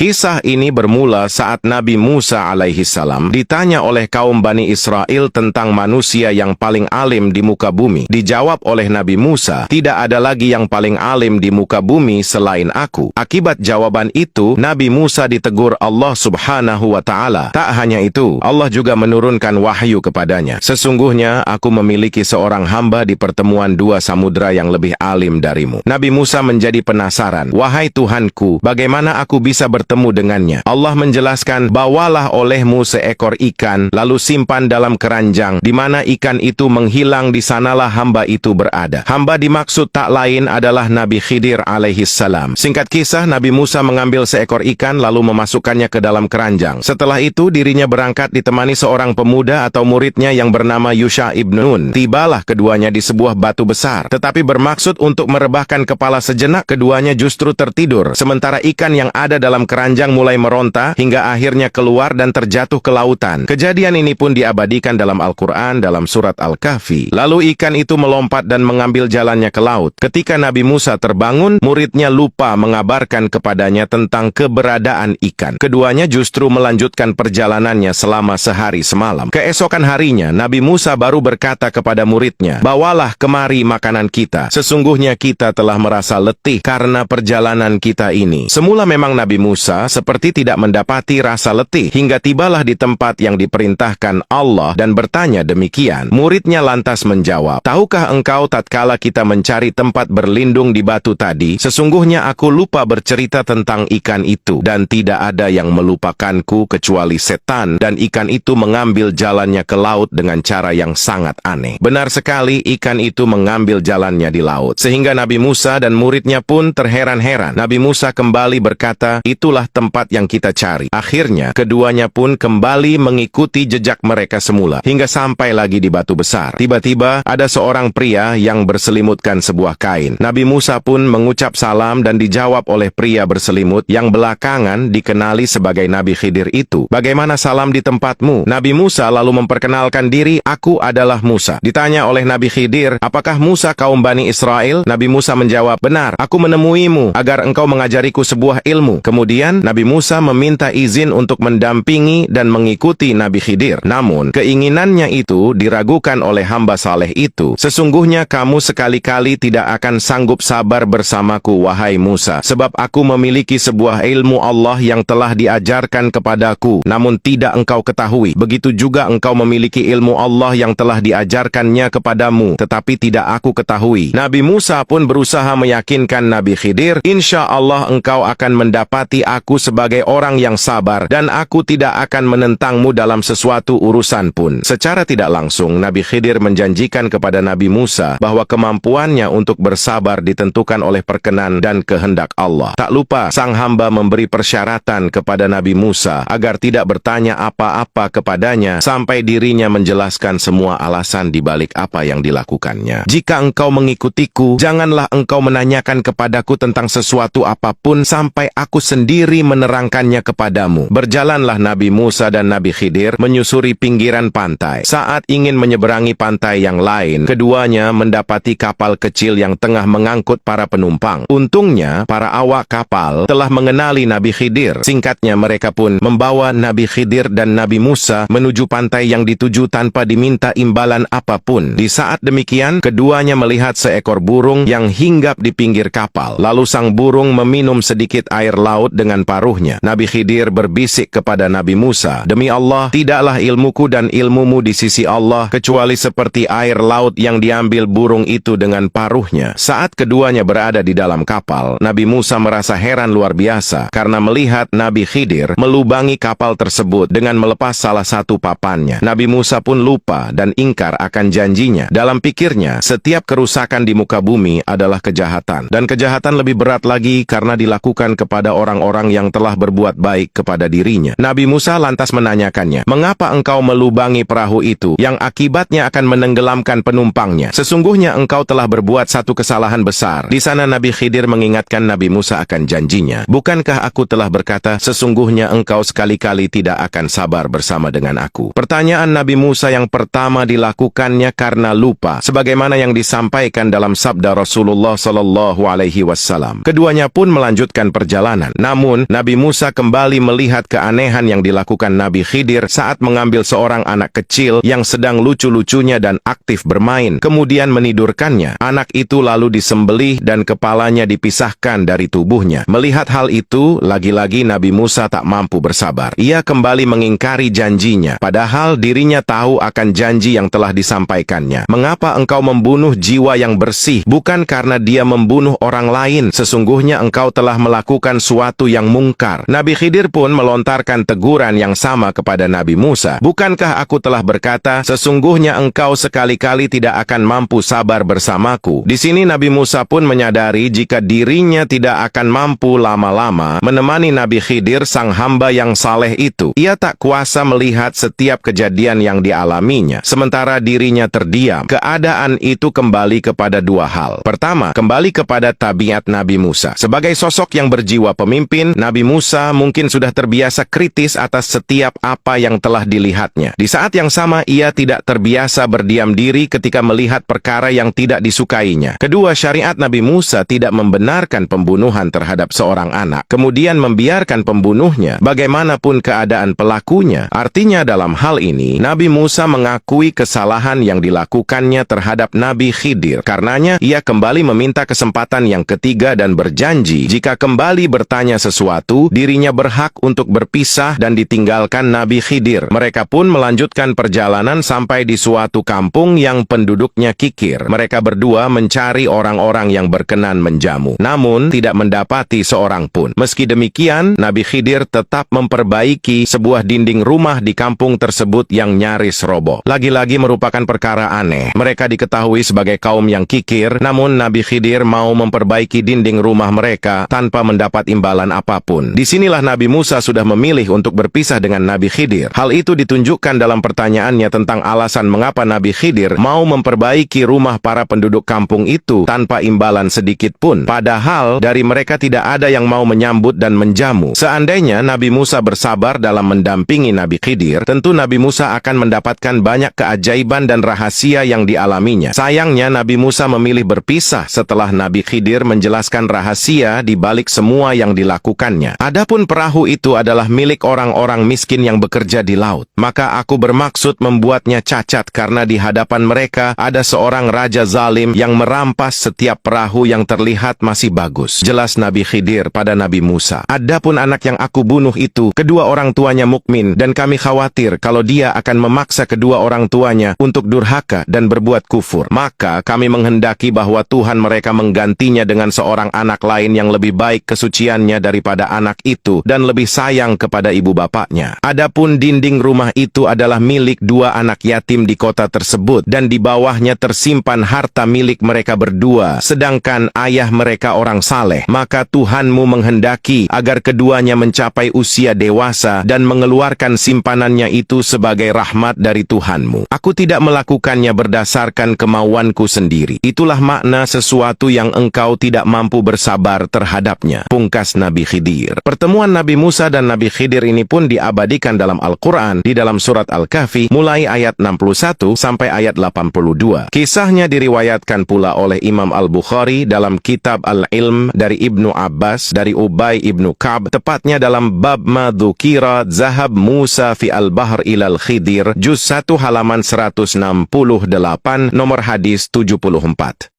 Kisah ini bermula saat Nabi Musa alaihissalam ditanya oleh kaum Bani Israel tentang manusia yang paling alim di muka bumi. Dijawab oleh Nabi Musa, tidak ada lagi yang paling alim di muka bumi selain aku. Akibat jawaban itu, Nabi Musa ditegur Allah Subhanahu wa Ta'ala. Tak hanya itu, Allah juga menurunkan wahyu kepadanya. Sesungguhnya aku memiliki seorang hamba di pertemuan dua samudra yang lebih alim darimu. Nabi Musa menjadi penasaran. Wahai Tuhanku, bagaimana aku bisa bertemu dengannya? Allah menjelaskan, bawalah olehmu seekor ikan, lalu simpan dalam keranjang, di mana ikan itu menghilang, di sanalah hamba itu berada. Hamba dimaksud tak lain adalah Nabi Khidir alaihissalam. Singkat kisah, Nabi Musa mengambil seekor ikan lalu memasukkannya ke dalam keranjang. Setelah itu dirinya berangkat ditemani seorang pemuda atau muridnya yang bernama Yusha ibn Nun. Tibalah keduanya di sebuah batu besar, tetapi bermaksud untuk merebahkan kepala sejenak, keduanya justru tertidur, sementara ikan yang ada dalam keranjang mulai meronta hingga akhirnya keluar dan terjatuh ke lautan. Kejadian ini pun diabadikan dalam Al-Quran dalam surat Al-Kahfi. Lalu ikan itu melompat dan mengambil jalannya ke laut. Ketika Nabi Musa terbangun, muridnya lupa mengabarkan kepadanya tentang keberadaan ikan. Keduanya justru melanjutkan perjalanannya selama sehari semalam. Keesokan harinya, Nabi Musa baru berkata kepada muridnya, bawalah kemari makanan kita. Sesungguhnya kita telah merasa letih karena perjalanan kita ini. Semula memang Nabi Musa seperti tidak mendapati rasa letih, hingga tibalah di tempat yang diperintahkan Allah dan bertanya demikian. Muridnya lantas menjawab, tahukah engkau tatkala kita mencari tempat berlindung di batu tadi, sesungguhnya aku lupa bercerita tentang ikan itu, dan tidak ada yang melupakanku kecuali setan, dan ikan itu mengambil jalannya ke laut dengan cara yang sangat aneh. Benar sekali, ikan itu mengambil jalannya di laut, sehingga Nabi Musa dan muridnya pun terheran-heran. Nabi Musa kembali berkata, itulah tempat yang kita cari. Akhirnya, keduanya pun kembali mengikuti jejak mereka semula, hingga sampai lagi di batu besar. Tiba-tiba, ada seorang pria yang berselimutkan sebuah kain. Nabi Musa pun mengucap salam dan dijawab oleh pria berselimut yang belakangan dikenali sebagai Nabi Khidir itu. Bagaimana salam di tempatmu? Nabi Musa lalu memperkenalkan diri, aku adalah Musa. Ditanya oleh Nabi Khidir, apakah Musa kaum Bani Israel? Nabi Musa menjawab, benar, aku menemuimu agar engkau mengajariku sebuah ilmu. Kemudian Nabi Musa meminta izin untuk mendampingi dan mengikuti Nabi Khidir. Namun, keinginannya itu diragukan oleh hamba saleh itu. Sesungguhnya kamu sekali-kali tidak akan sanggup sabar bersamaku, wahai Musa, sebab aku memiliki sebuah ilmu Allah yang telah diajarkan kepadaku, namun tidak engkau ketahui. Begitu juga engkau memiliki ilmu Allah yang telah diajarkannya kepadamu, tetapi tidak aku ketahui. Nabi Musa pun berusaha meyakinkan Nabi Khidir, insya Allah engkau akan mendapati aku sebagai orang yang sabar, dan aku tidak akan menentangmu dalam sesuatu urusan pun. Secara tidak langsung, Nabi Khidir menjanjikan kepada Nabi Musa bahwa kemampuannya untuk bersabar ditentukan oleh perkenan dan kehendak Allah. Tak lupa, sang hamba memberi persyaratan kepada Nabi Musa agar tidak bertanya apa-apa kepadanya sampai dirinya menjelaskan semua alasan di balik apa yang dilakukannya. Jika engkau mengikutiku, janganlah engkau menanyakan kepadaku tentang sesuatu apapun sampai aku sendiri menerangkannya kepadamu. Berjalanlah Nabi Musa dan Nabi Khidir menyusuri pinggiran pantai. Saat ingin menyeberangi pantai yang lain, keduanya mendapati kapal kecil yang tengah mengangkut para penumpang. Untungnya, para awak kapal telah mengenali Nabi Khidir. Singkatnya, mereka pun membawa Nabi Khidir dan Nabi Musa menuju pantai yang dituju tanpa diminta imbalan apapun. Di saat demikian, keduanya melihat seekor burung yang hinggap di pinggir kapal. Lalu sang burung meminum sedikit air laut dengan paruhnya. Nabi Khidir berbisik kepada Nabi Musa, demi Allah, tidaklah ilmuku dan ilmumu di sisi Allah kecuali seperti air laut yang diambil burung itu dengan paruhnya. Saat keduanya berada di dalam kapal, Nabi Musa merasa heran luar biasa karena melihat Nabi Khidir melubangi kapal tersebut dengan melepas salah satu papannya. Nabi Musa pun lupa dan ingkar akan janjinya. Dalam pikirnya, setiap kerusakan di muka bumi adalah kejahatan, dan kejahatan lebih berat lagi karena dilakukan kepada orang-orang yang telah berbuat baik kepada dirinya. Nabi Musa lantas menanyakannya, mengapa engkau melubangi perahu itu yang akibatnya akan menenggelamkan penumpangnya? Sesungguhnya engkau telah berbuat satu kesalahan besar. Di sana Nabi Khidir mengingatkan Nabi Musa akan janjinya. Bukankah aku telah berkata, sesungguhnya engkau sekali-kali tidak akan sabar bersama dengan aku? Pertanyaan Nabi Musa yang pertama dilakukannya karena lupa, sebagaimana yang disampaikan dalam sabda Rasulullah SAW. Keduanya pun melanjutkan perjalanan. Namun Namun, Nabi Musa kembali melihat keanehan yang dilakukan Nabi Khidir saat mengambil seorang anak kecil yang sedang lucu-lucunya dan aktif bermain, kemudian menidurkannya. Anak itu lalu disembelih dan kepalanya dipisahkan dari tubuhnya. Melihat hal itu, lagi-lagi Nabi Musa tak mampu bersabar. Ia kembali mengingkari janjinya, padahal dirinya tahu akan janji yang telah disampaikannya. Mengapa engkau membunuh jiwa yang bersih? Bukan karena dia membunuh orang lain. Sesungguhnya engkau telah melakukan suatu yang mungkar. Nabi Khidir pun melontarkan teguran yang sama kepada Nabi Musa. Bukankah aku telah berkata, sesungguhnya engkau sekali-kali tidak akan mampu sabar bersamaku? Di sini Nabi Musa pun menyadari jika dirinya tidak akan mampu lama-lama menemani Nabi Khidir, sang hamba yang saleh itu. Ia tak kuasa melihat setiap kejadian yang dialaminya, sementara dirinya terdiam. Keadaan itu kembali kepada dua hal. Pertama, kembali kepada tabiat Nabi Musa. Sebagai sosok yang berjiwa pemimpin, Nabi Musa mungkin sudah terbiasa kritis atas setiap apa yang telah dilihatnya. Di saat yang sama, ia tidak terbiasa berdiam diri ketika melihat perkara yang tidak disukainya. Kedua, syariat Nabi Musa tidak membenarkan pembunuhan terhadap seorang anak, kemudian membiarkan pembunuhnya bagaimanapun keadaan pelakunya. Artinya dalam hal ini, Nabi Musa mengakui kesalahan yang dilakukannya terhadap Nabi Khidir. Karenanya, ia kembali meminta kesempatan yang ketiga dan berjanji jika kembali bertanya sesuatu, dirinya berhak untuk berpisah dan ditinggalkan Nabi Khidir. Mereka pun melanjutkan perjalanan sampai di suatu kampung yang penduduknya kikir. Mereka berdua mencari orang-orang yang berkenan menjamu, namun tidak mendapati seorang pun. Meski demikian, Nabi Khidir tetap memperbaiki sebuah dinding rumah di kampung tersebut yang nyaris roboh. Lagi-lagi merupakan perkara aneh. Mereka diketahui sebagai kaum yang kikir, namun Nabi Khidir mau memperbaiki dinding rumah mereka tanpa mendapat imbalan apapun. Disinilah Nabi Musa sudah memilih untuk berpisah dengan Nabi Khidir. Hal itu ditunjukkan dalam pertanyaannya tentang alasan mengapa Nabi Khidir mau memperbaiki rumah para penduduk kampung itu tanpa imbalan sedikit pun. Padahal dari mereka tidak ada yang mau menyambut dan menjamu. Seandainya Nabi Musa bersabar dalam mendampingi Nabi Khidir, tentu Nabi Musa akan mendapatkan banyak keajaiban dan rahasia yang dialaminya. Sayangnya Nabi Musa memilih berpisah setelah Nabi Khidir menjelaskan rahasia di balik semua yang dilakukannya. Adapun perahu itu adalah milik orang-orang miskin yang bekerja di laut. Maka aku bermaksud membuatnya cacat karena di hadapan mereka ada seorang raja zalim yang merampas setiap perahu yang terlihat masih bagus. Jelas Nabi Khidir pada Nabi Musa. Adapun anak yang aku bunuh itu, kedua orang tuanya mukmin dan kami khawatir kalau dia akan memaksa kedua orang tuanya untuk durhaka dan berbuat kufur. Maka kami menghendaki bahwa Tuhan mereka menggantinya dengan seorang anak lain yang lebih baik kesuciannya daripada anak itu dan lebih sayang kepada ibu bapaknya. Adapun dinding rumah itu adalah milik dua anak yatim di kota tersebut dan di bawahnya tersimpan harta milik mereka berdua, sedangkan ayah mereka orang saleh. Maka Tuhanmu menghendaki agar keduanya mencapai usia dewasa dan mengeluarkan simpanannya itu sebagai rahmat dari Tuhanmu. Aku tidak melakukannya berdasarkan kemauanku sendiri. Itulah makna sesuatu yang engkau tidak mampu bersabar terhadapnya. Pungkas Nabi Khidir. Pertemuan Nabi Musa dan Nabi Khidir ini pun diabadikan dalam Al-Quran di dalam surat Al-Kahfi mulai ayat 61 sampai ayat 82. Kisahnya diriwayatkan pula oleh Imam Al-Bukhari dalam kitab Al-Ilm dari Ibnu Abbas dari Ubay ibnu Ka'b, tepatnya dalam bab Madzukira Zahab Musa fi Al-Bahr ilal Khidir, juz 1 halaman 168, nomor hadis 74.